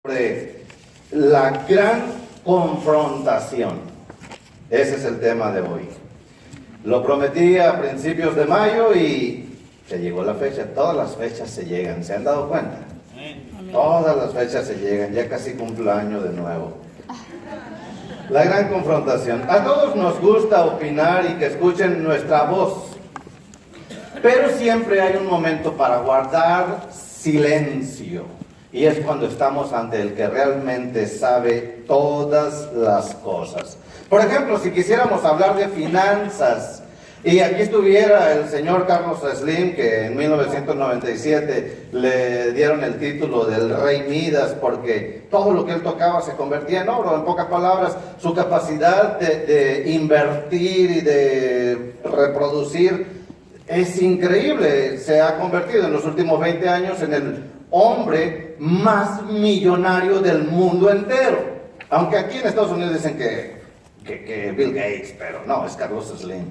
Sobre la gran confrontación. Ese es el tema de hoy. Lo prometí a principios de mayo y se llegó la fecha. Todas las fechas se llegan, ¿se han dado cuenta? Todas las fechas se llegan, ya casi cumplo año de nuevo. La gran confrontación. A todos nos gusta opinar y que escuchen nuestra voz, pero siempre hay un momento para guardar silencio. Y es cuando estamos ante el que realmente sabe todas las cosas. Por ejemplo, si quisiéramos hablar de finanzas, y aquí estuviera el señor Carlos Slim, que en 1997 le dieron el título del Rey Midas, porque todo lo que él tocaba se convertía en oro. En pocas palabras, su capacidad de invertir y de reproducir es increíble. Se ha convertido en los últimos 20 años en el hombre más millonario del mundo entero. Aunque aquí en Estados Unidos dicen que Bill Gates, pero no, es Carlos Slim.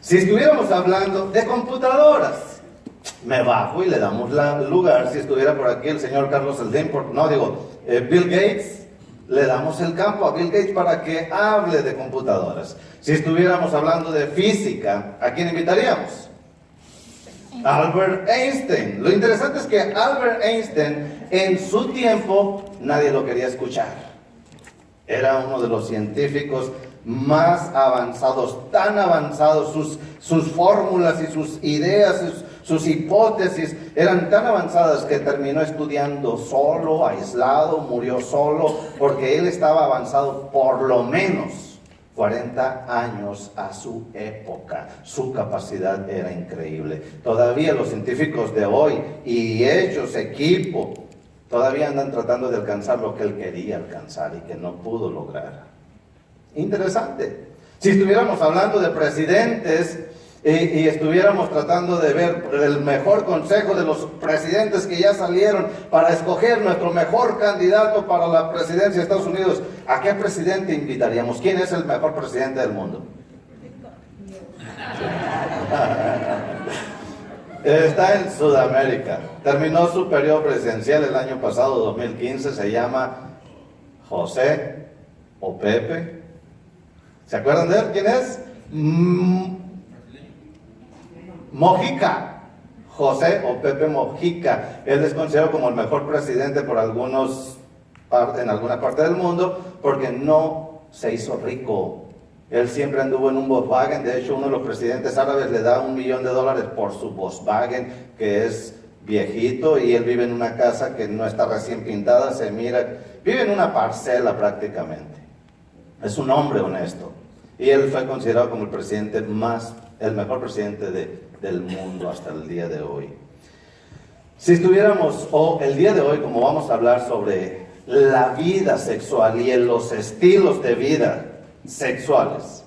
Si estuviéramos hablando de computadoras, me bajo y le damos lugar. Si estuviera por aquí el señor Carlos Slim, Bill Gates, le damos el campo a Bill Gates para que hable de computadoras. Si estuviéramos hablando de física, ¿a quién invitaríamos? Albert Einstein. Lo interesante es que Albert Einstein, en su tiempo, nadie lo quería escuchar. Era uno de los científicos más avanzados, tan avanzados, sus fórmulas y sus ideas, sus hipótesis eran tan avanzadas que terminó estudiando solo, aislado, murió solo, porque él estaba avanzado por lo menos 40 años a su época. Su capacidad era increíble. Todavía los científicos de hoy y ellos, equipo, todavía andan tratando de alcanzar lo que él quería alcanzar y que no pudo lograr. Interesante. Si estuviéramos hablando de presidentes y estuviéramos tratando de ver el mejor consejo de los presidentes que ya salieron para escoger nuestro mejor candidato para la presidencia de Estados Unidos, ¿a qué presidente invitaríamos? ¿Quién es el mejor presidente del mundo? Está en Sudamérica. Terminó su periodo presidencial el año pasado, 2015. Se llama José o Pepe. ¿Se acuerdan de él? ¿Quién es? Mojica. José o Pepe Mojica. Él es considerado como el mejor presidente por en alguna parte del mundo, porque no se hizo rico. Él siempre anduvo en un Volkswagen. De hecho, uno de los presidentes árabes le da $1 millón por su Volkswagen, que es viejito, y él vive en una casa que no está recién pintada, se mira, vive en una parcela prácticamente. Es un hombre honesto. Y él fue considerado como el mejor presidente del mundo hasta el día de hoy. Si estuviéramos, el día de hoy, como vamos a hablar sobre la vida sexual y los estilos de vida sexuales,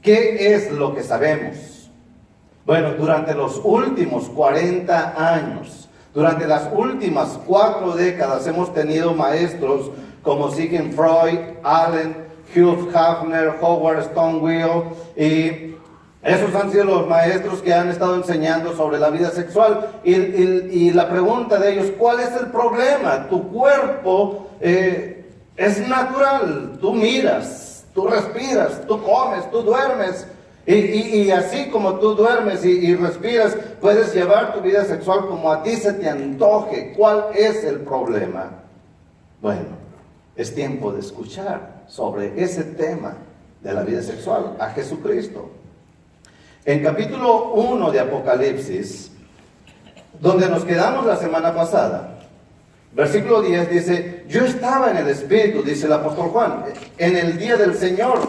¿qué es lo que sabemos? Bueno, durante los últimos 40 años, durante las últimas 4 décadas, hemos tenido maestros como Sigmund Freud, Allen, Hugh Hefner, Howard Stonewall, y esos han sido los maestros que han estado enseñando sobre la vida sexual. Y la pregunta de ellos, ¿cuál es el problema? Tu cuerpo es natural, tú miras, tú respiras, tú comes, tú duermes. Y así como tú duermes y respiras, puedes llevar tu vida sexual como a ti se te antoje. ¿Cuál es el problema? Bueno, es tiempo de escuchar sobre ese tema de la vida sexual a Jesucristo. En capítulo 1 de Apocalipsis, donde nos quedamos la semana pasada, versículo 10 dice: yo estaba en el Espíritu, dice el apóstol Juan, en el día del Señor,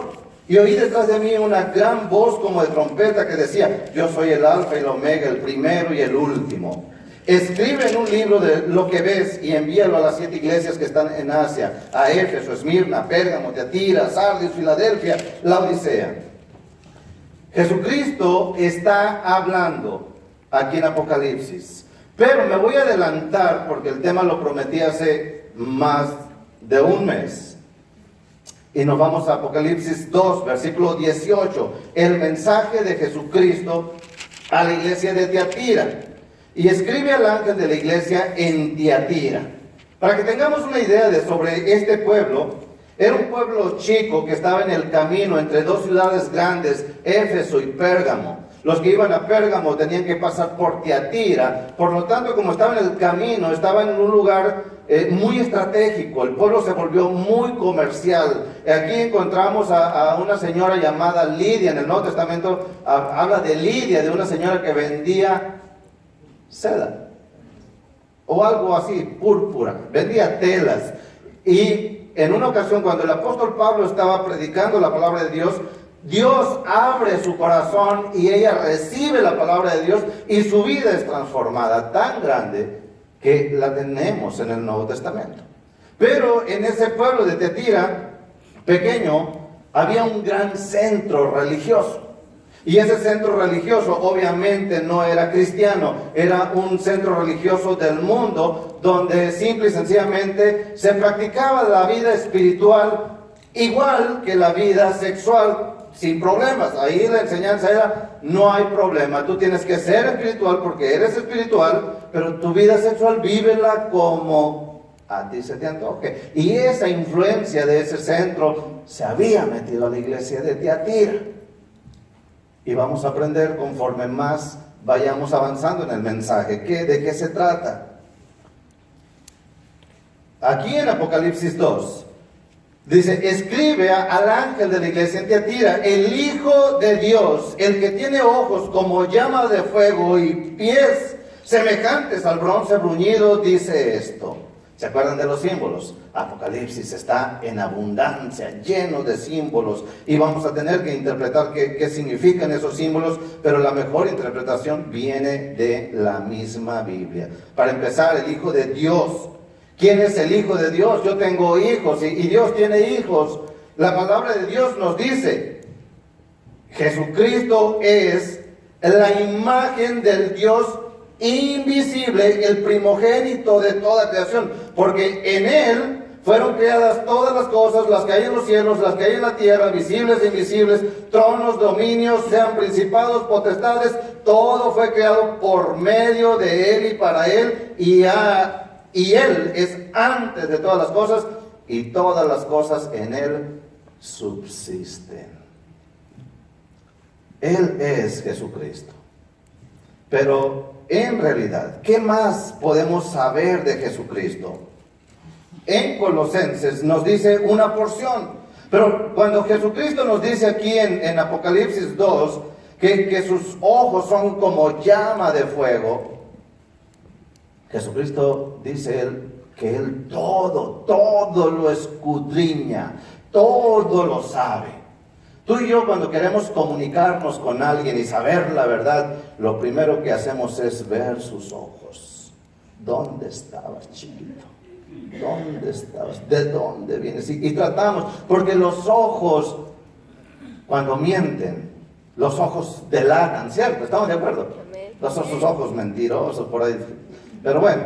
y oí detrás de mí una gran voz como de trompeta que decía: yo soy el Alfa y el Omega, el primero y el último. Escribe en un libro de lo que ves y envíalo a las 7 iglesias que están en Asia: a Éfeso, Esmirna, Pérgamo, Tiatira, Sardis, Filadelfia, Laodicea. Jesucristo está hablando aquí en Apocalipsis, pero me voy a adelantar porque el tema lo prometí hace más de un mes. Y nos vamos a Apocalipsis 2, versículo 18, el mensaje de Jesucristo a la iglesia de Tiatira. Y escribe al ángel de la iglesia en Tiatira: Para que tengamos una idea sobre este pueblo, era un pueblo chico que estaba en el camino entre dos ciudades grandes, Éfeso y Pérgamo. Los que iban a Pérgamo tenían que pasar por Tiatira. Por lo tanto, como estaba en el camino, estaba en un lugar muy estratégico. El pueblo se volvió muy comercial. Aquí encontramos a una señora llamada Lidia. En el Nuevo Testamento habla de Lidia, de una señora que vendía seda o algo así, púrpura, vendía telas. Y en una ocasión, cuando el apóstol Pablo estaba predicando la palabra de Dios, Dios abre su corazón y ella recibe la palabra de Dios y su vida es transformada, tan grande que la tenemos en el Nuevo Testamento. Pero en ese pueblo de Tiatira, pequeño, había un gran centro religioso. Y ese centro religioso obviamente no era cristiano, era un centro religioso del mundo donde simple y sencillamente se practicaba la vida espiritual igual que la vida sexual, sin problemas. Ahí la enseñanza era, no hay problema, tú tienes que ser espiritual porque eres espiritual, pero tu vida sexual vívela como a ti se te antoje. Y esa influencia de ese centro se había metido a la iglesia de Tiatira. Y vamos a aprender conforme más vayamos avanzando en el mensaje. ¿De qué se trata? Aquí en Apocalipsis 2, dice, escribe al ángel de la iglesia en Tiatira, el Hijo de Dios, el que tiene ojos como llama de fuego y pies semejantes al bronce bruñido, dice esto. ¿Se acuerdan de los símbolos? Apocalipsis está en abundancia, lleno de símbolos, y vamos a tener que interpretar qué significan esos símbolos, pero la mejor interpretación viene de la misma Biblia. Para empezar, el Hijo de Dios. ¿Quién es el Hijo de Dios? Yo tengo hijos y Dios tiene hijos. La palabra de Dios nos dice, Jesucristo es la imagen del Dios invisible, el primogénito de toda creación, porque en Él fueron creadas todas las cosas, las que hay en los cielos, las que hay en la tierra, visibles e invisibles, tronos, dominios, sean principados, potestades, todo fue creado por medio de Él y para Él, y Él es antes de todas las cosas, y todas las cosas en Él subsisten. Él es Jesucristo. Pero en realidad, ¿qué más podemos saber de Jesucristo? En Colosenses nos dice una porción, pero cuando Jesucristo nos dice aquí en Apocalipsis 2 que sus ojos son como llama de fuego, Jesucristo dice que Él todo lo escudriña, todo lo sabe. Tú y yo, cuando queremos comunicarnos con alguien y saber la verdad, lo primero que hacemos es ver sus ojos. ¿Dónde estabas, chiquito? ¿Dónde estabas? ¿De dónde vienes? Y tratamos, porque los ojos, cuando mienten, los ojos delatan, ¿cierto? ¿Estamos de acuerdo? Esos ojos mentirosos por ahí. Pero bueno,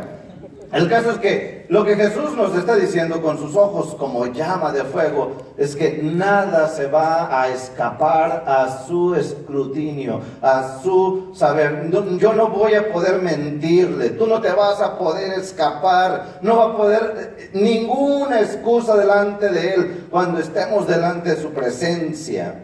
el caso es que lo que Jesús nos está diciendo con sus ojos como llama de fuego es que nada se va a escapar a su escrutinio, a su saber. Yo no voy a poder mentirle, tú no te vas a poder escapar, no va a poder ninguna excusa delante de Él cuando estemos delante de su presencia.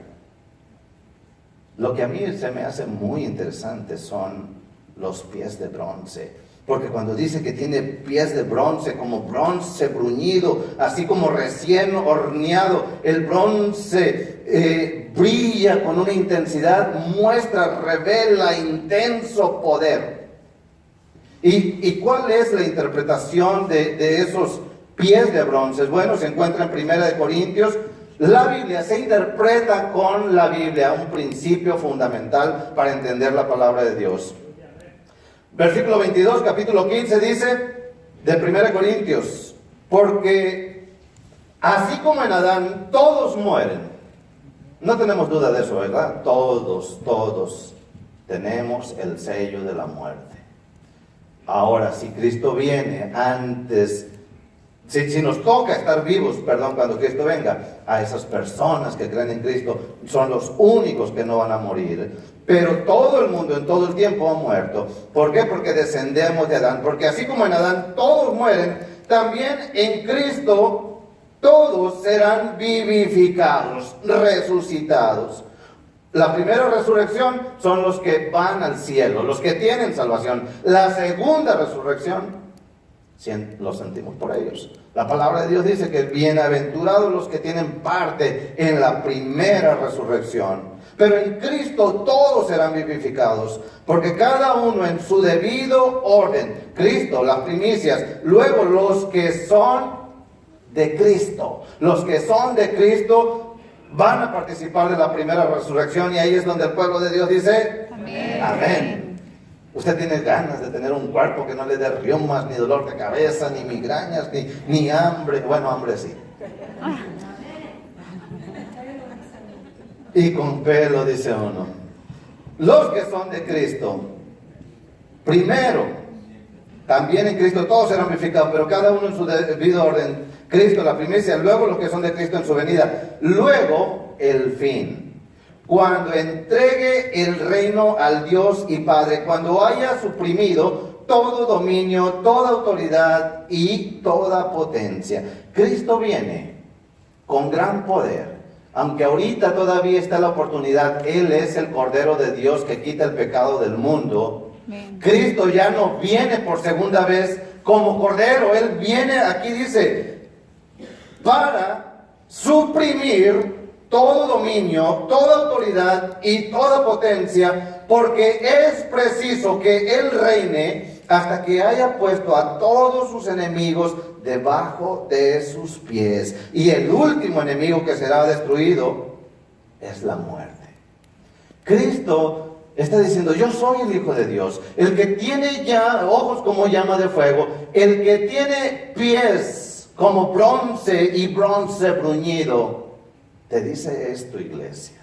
Lo que a mí se me hace muy interesante son los pies de bronce. Porque cuando dice que tiene pies de bronce, como bronce bruñido, así como recién horneado, el bronce brilla con una intensidad, muestra, revela intenso poder. ¿Y cuál es la interpretación de esos pies de bronce? Bueno, se encuentra en 1 Corintios. La Biblia se interpreta con la Biblia, un principio fundamental para entender la palabra de Dios. Versículo 22, capítulo 15 dice de 1 Corintios, porque así como en Adán todos mueren, no tenemos duda de eso, ¿verdad? Todos tenemos el sello de la muerte. Ahora, si Cristo viene antes, si nos toca estar vivos, cuando Cristo venga, a esas personas que creen en Cristo, son los únicos que no van a morir. Pero todo el mundo en todo el tiempo ha muerto. ¿Por qué? Porque descendemos de Adán. Porque así como en Adán todos mueren, también en Cristo todos serán vivificados, resucitados. La primera resurrección son los que van al cielo, los que tienen salvación. La segunda resurrección, lo sentimos por ellos. La palabra de Dios dice que bienaventurados los que tienen parte en la primera resurrección. Pero en Cristo todos serán vivificados, porque cada uno en su debido orden. Cristo, las primicias, luego los que son de Cristo. Los que son de Cristo van a participar de la primera resurrección, y ahí es donde el pueblo de Dios dice: amén. Amén. Usted tiene ganas de tener un cuerpo que no le dé reumas, ni dolor de cabeza, ni migrañas, ni hambre. Bueno, hambre sí. Y con pelo, dice uno. Los que son de Cristo, primero, también en Cristo todos serán vivificados, pero cada uno en su debido orden. Cristo la primicia, luego los que son de Cristo en su venida, luego el fin. Cuando entregue el reino al Dios y Padre, cuando haya suprimido todo dominio, toda autoridad y toda potencia. Cristo viene con gran poder. Aunque ahorita todavía está la oportunidad, Él es el Cordero de Dios que quita el pecado del mundo. Amén. Cristo ya no viene por segunda vez como Cordero. Él viene, aquí dice, para suprimir todo dominio, toda autoridad y toda potencia, porque es preciso que Él reine hasta que haya puesto a todos sus enemigos debajo de sus pies. Y el último enemigo que será destruido es la muerte. Cristo está diciendo: yo soy el Hijo de Dios, el que tiene ya ojos como llama de fuego, el que tiene pies como bronce y bronce bruñido. Te dice esto, iglesia.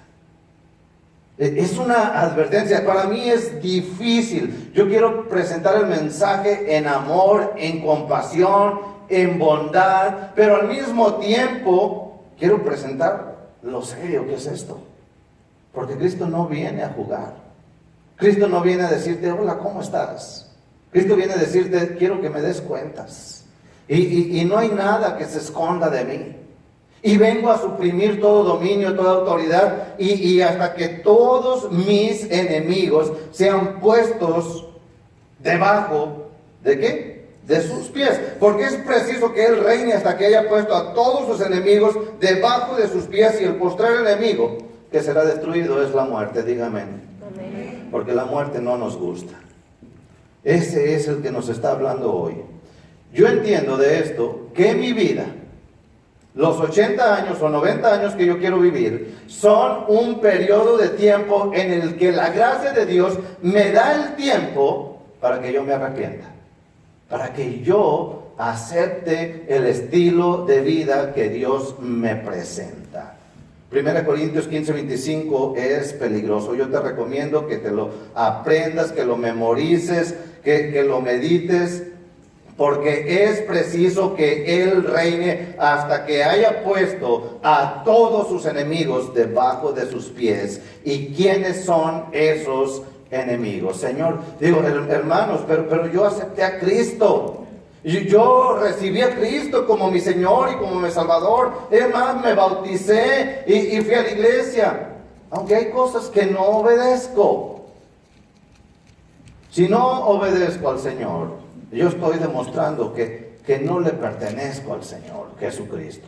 Es una advertencia. Para mí es difícil. Yo quiero presentar el mensaje en amor, en compasión, en bondad, pero al mismo tiempo quiero presentar lo serio que es esto. Porque Cristo no viene a jugar. Cristo no viene a decirte: hola, ¿cómo estás? Cristo viene a decirte: quiero que me des cuentas. Y no hay nada que se esconda de mí. Y vengo a suprimir todo dominio, toda autoridad, y hasta que todos mis enemigos sean puestos debajo ¿de qué? De sus pies. Porque es preciso que Él reine hasta que haya puesto a todos sus enemigos debajo de sus pies. Y el postrer enemigo que será destruido es la muerte. Dígame. Amén. Porque la muerte no nos gusta. Ese es el que nos está hablando hoy. Yo entiendo de esto que mi vida, los 80 años o 90 años que yo quiero vivir, son un periodo de tiempo en el que la gracia de Dios me da el tiempo para que yo me arrepienta, para que yo acepte el estilo de vida que Dios me presenta. 1 Corintios 15:25 es peligroso. Yo te recomiendo que te lo aprendas, que lo memorices, que lo medites, porque es preciso que Él reine hasta que haya puesto a todos sus enemigos debajo de sus pies. ¿Y quiénes son esos enemigos? Señor, digo, hermanos, pero yo acepté a Cristo. Yo recibí a Cristo como mi Señor y como mi Salvador. Es más, me bauticé y fui a la iglesia. Aunque hay cosas que no obedezco. Si no obedezco al Señor, yo estoy demostrando que no le pertenezco al Señor Jesucristo.